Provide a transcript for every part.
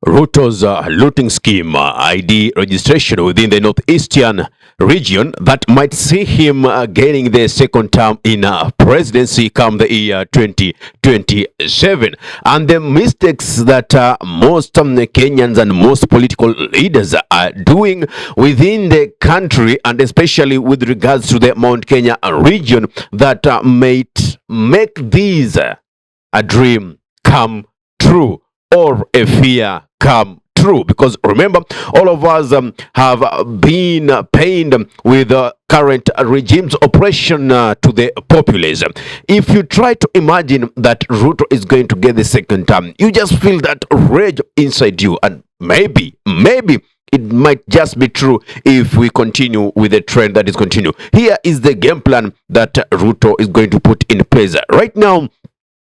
Ruto's looting scheme, ID registration within the northeastern region that might see him gaining the second term in presidency come the year 2027. And the mistakes that most Kenyans and most political leaders are doing within the country, and especially with regards to the Mount Kenya region, that might make these a dream come true or a fear come true. Because remember, all of us have been pained with current regime's oppression to the populace. If you try to imagine that Ruto is going to get the second term, you just feel that rage inside you, and maybe it might just be true if we continue with the trend that is continue. Here is the game plan that Ruto is going to put in place. Right now,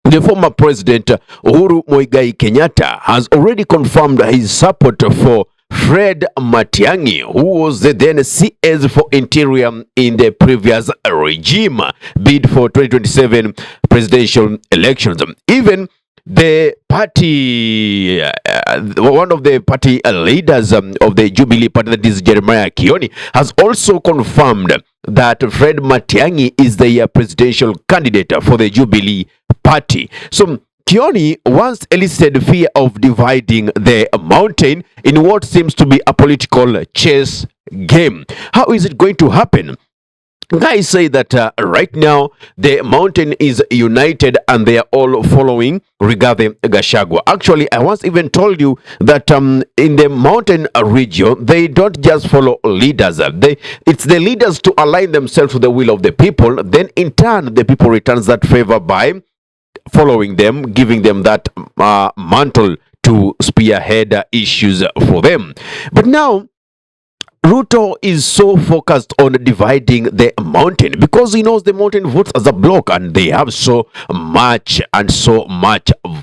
the former president Uhuru Muigai Kenyatta has already confirmed his support for Fred Matiang'i, who was the then CS for Interior in the previous regime bid for 2027 presidential elections. Even the party, one of the party leaders of the Jubilee Party, that is Jeremiah Kioni, has also confirmed that Fred Matiang'i is the presidential candidate for the Jubilee Party. So Kioni once elicited fear of dividing the mountain in what seems to be a political chess game. How is it going to happen? Guys say that right now the mountain is united and they are all following Rigathi Gachagua. Actually, I once even told you that in the mountain region, they don't just follow leaders. It's the leaders to align themselves to the will of the people. Then in turn, the people returns that favor by following them, giving them that mantle to spearhead issues for them. But now, Ruto is so focused on dividing the mountain because he knows the mountain votes as a block, and they have so much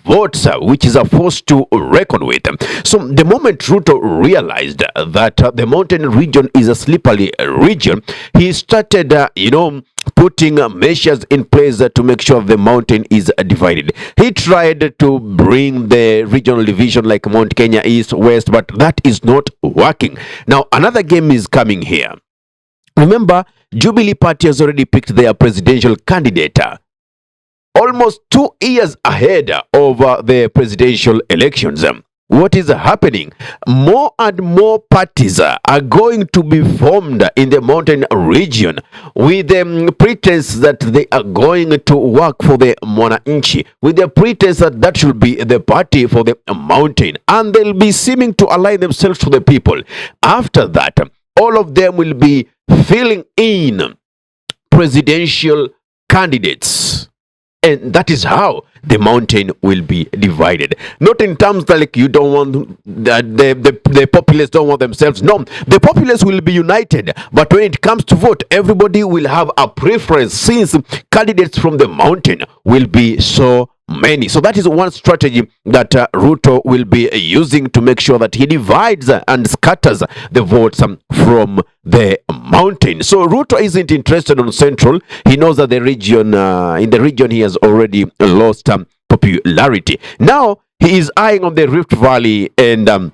votes, which is a force to reckon with. So the moment Ruto realized that the mountain region is a slippery region, he started, putting measures in place to make sure the mountain is divided. He tried to bring the regional division like Mount Kenya East, West, but that is not working. Now, another game is coming here. Remember, Jubilee Party has already picked their presidential candidate almost 2 years ahead of the presidential elections. What is happening? More and more parties are going to be formed in the mountain region with the pretense that they are going to work for the Mwananchi, with the pretense that that should be the party for the mountain, and they'll be seeming to align themselves to the people. After that, all of them will be filling in presidential candidates. And that is how the mountain will be divided. Not in terms that like you don't want that the populace don't want themselves. No, the populace will be united. But when it comes to vote, everybody will have a preference since candidates from the mountain will be so many. So that is one strategy that Ruto will be using to make sure that he divides and scatters the votes from the mountain. So Ruto isn't interested on central. He knows that the region, in the region, he has already lost popularity. Now he is eyeing on the Rift Valley and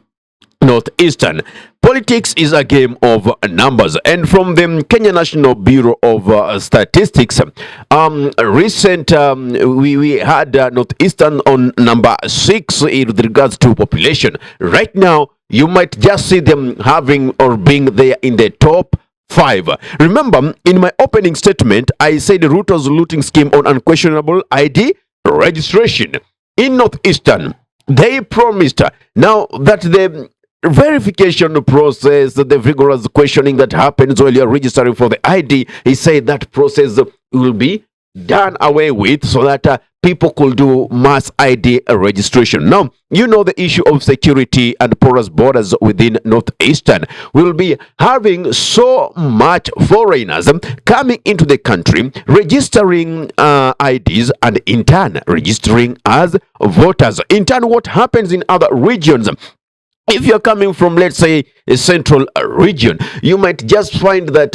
Northeastern. Politics is a game of numbers, and from the Kenya National Bureau of Statistics, recent we had Northeastern on number 6 with regards to population. Right now, you might just see them having or being there in the top 5. Remember, in my opening statement, I said Ruto's looting scheme on unquestionable ID registration in Northeastern. They promised now that the verification process, the vigorous questioning that happens while you're registering for the ID, he said that process will be done away with so that people could do mass ID registration. Now, you know the issue of security and porous borders within Northeastern. We'll be having so much foreigners coming into the country, registering IDs, and in turn registering as voters. In turn, what happens in other regions? If you're coming from, let's say, a central region, you might just find that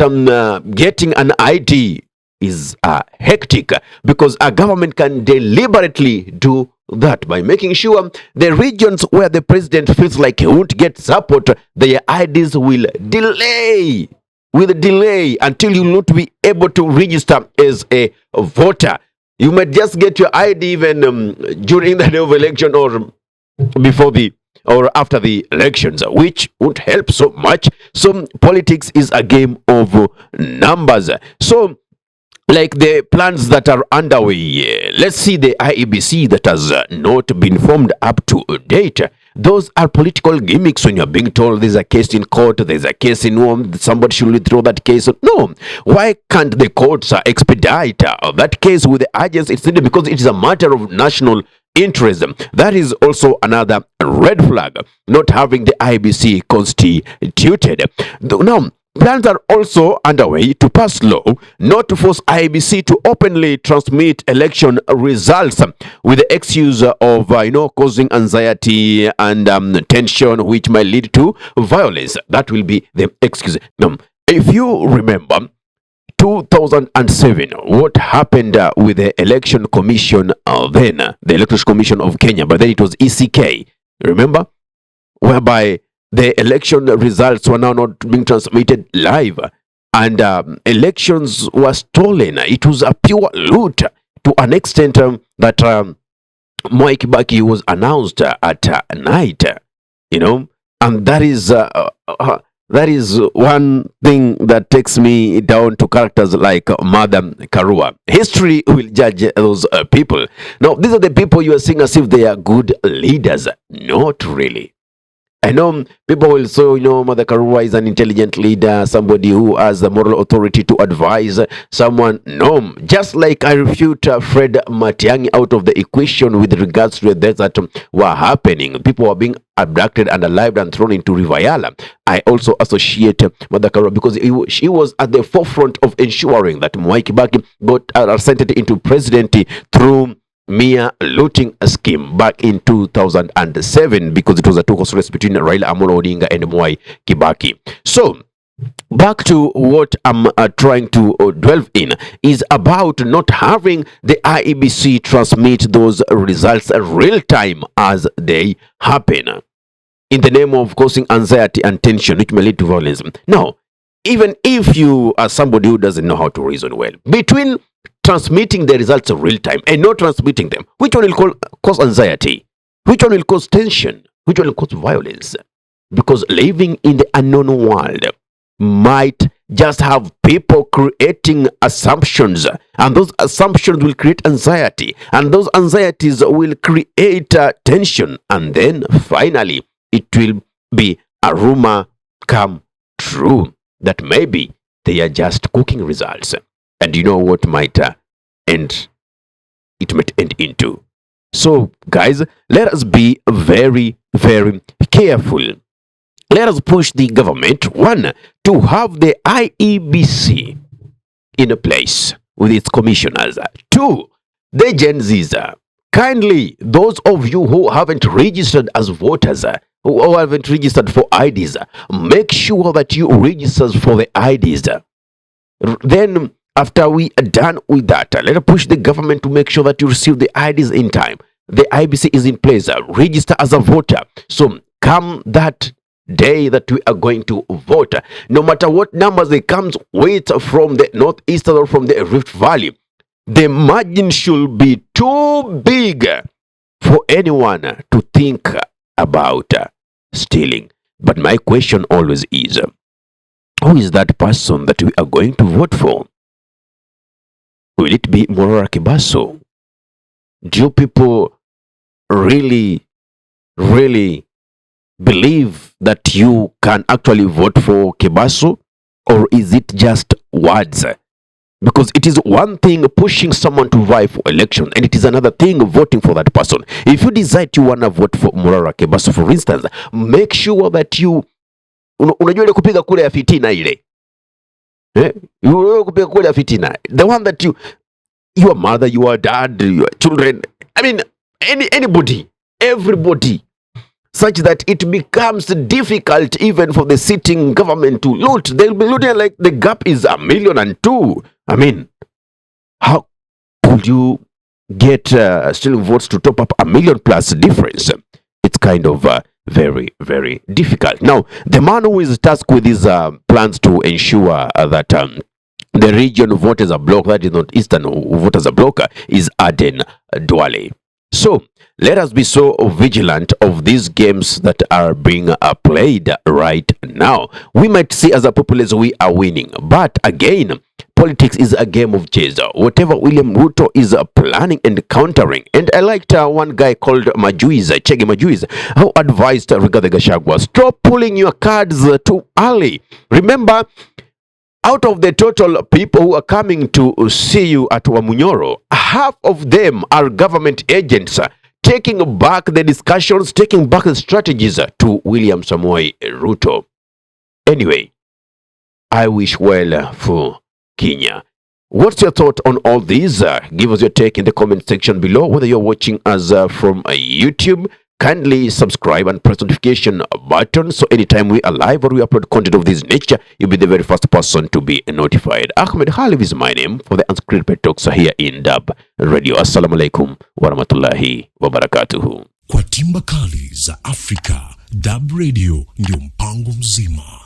getting an ID is hectic because a government can deliberately do that by making sure the regions where the president feels like he won't get support, their IDs will delay until you will not be able to register as a voter. You might just get your ID even during the day of election or before the or after the elections, which won't help so much. So politics is a game of numbers. So like the plans that are underway, let's see the IEBC that has not been formed up to date. Those are political gimmicks when you're being told there's a case in court, there's a case in home, somebody should withdraw that case. No. Why can't the courts expedite that case with the urgency? It's simply because it is a matter of national interest. That is also another red flag, not having the IBC constituted. Now, plans are also underway to pass law not to force IBC to openly transmit election results with the excuse of causing anxiety and tension, which might lead to violence. That will be the excuse. Now, if you remember 2007, what happened with the election commission then, the Electoral Commission of Kenya, but then it was ECK, remember, whereby the election results were now not being transmitted live, and elections were stolen. It was a pure loot to an extent that Mwai Kibaki was announced at night, and that is one thing that takes me down to characters like Madam Karua. History will judge those people. Now, these are the people you are seeing as if they are good leaders. Not really. I know people will say, Mother Karua is an intelligent leader, somebody who has the moral authority to advise someone. No, just like I refute Fred Matiang'i out of the equation with regards to the deaths that were happening. People were being abducted and alive and thrown into River Yala. I also associate Mother Karua because she was at the forefront of ensuring that Mwai Kibaki got ascended into presidency through mere looting scheme back in 2007, because it was a two-horse race between Raila Amolo Odinga and Mwai Kibaki. So back to what I'm trying to delve in is about not having the IEBC transmit those results real time as they happen, in the name of causing anxiety and tension, which may lead to violence. Now, even if you are somebody who doesn't know how to reason well, between transmitting the results of real time and not transmitting them, which one will cause anxiety? Which one will cause tension? Which one will cause violence? Because living in the unknown world might just have people creating assumptions, and those assumptions will create anxiety, and those anxieties will create tension, and then finally it will be a rumor come true that maybe they are just cooking results. And you know what might end into. So, guys, let us be very, very careful. Let us push the government, one, to have the IEBC in a place with its commissioners. Two, the Gen Zs, kindly, those of you who haven't registered as voters, who haven't registered for IDs, make sure that you register for the IDs. Then, after we are done with that, let us push the government to make sure that you receive the IDs in time. The IBC is in place. Register as a voter. So come that day that we are going to vote, no matter what numbers they come with from the Northeast or from the Rift Valley, the margin should be too big for anyone to think about stealing. But my question always is, who is that person that we are going to vote for? Will it be Morara Kibaso? Do people really believe that you can actually vote for Kibaso? Or is it just words? Because it is one thing pushing someone to vie for election, and it is another thing voting for that person. If you decide you want to vote for Morara Kibaso, for instance, make sure that you unajua ile kupiga kura ya fitina ile. The one that your mother, your dad, your children, I mean, anybody, everybody, such that it becomes difficult even for the sitting government to loot. They'll be looting like the gap is 1,200,000. I mean, how could you get still votes to top up a million plus difference. It's kind of very, very difficult. Now, the man who is tasked with these plans to ensure that the region voters are blocked, that is not Eastern voters are blocked, is Aden Duale. So let us be so vigilant of these games that are being played right now. We might see as a populace we are winning, but again, politics is a game of chess. Whatever William Ruto is planning and countering. And I liked one guy called Chege Majuiz, who advised Rigathi Gachagua, stop pulling your cards too early. Remember, out of the total people who are coming to see you at Wamunyoro, half of them are government agents taking back the discussions, taking back the strategies to William Samoei Ruto. Anyway, I wish well for Kenya. What's your thought on all these? Give us your take in the comment section below. Whether you're watching us from YouTube, kindly subscribe and press the notification button so anytime we are live or we upload content of this nature, you'll be the very first person to be notified. Ahmed Khalif is my name for the Unscripted Talks here in Durb Radio. Assalamu alaikum wa rahmatullahi wa barakatuhu. Kwa timba kali za Afrika, Durb Radio ndio mpango mzima.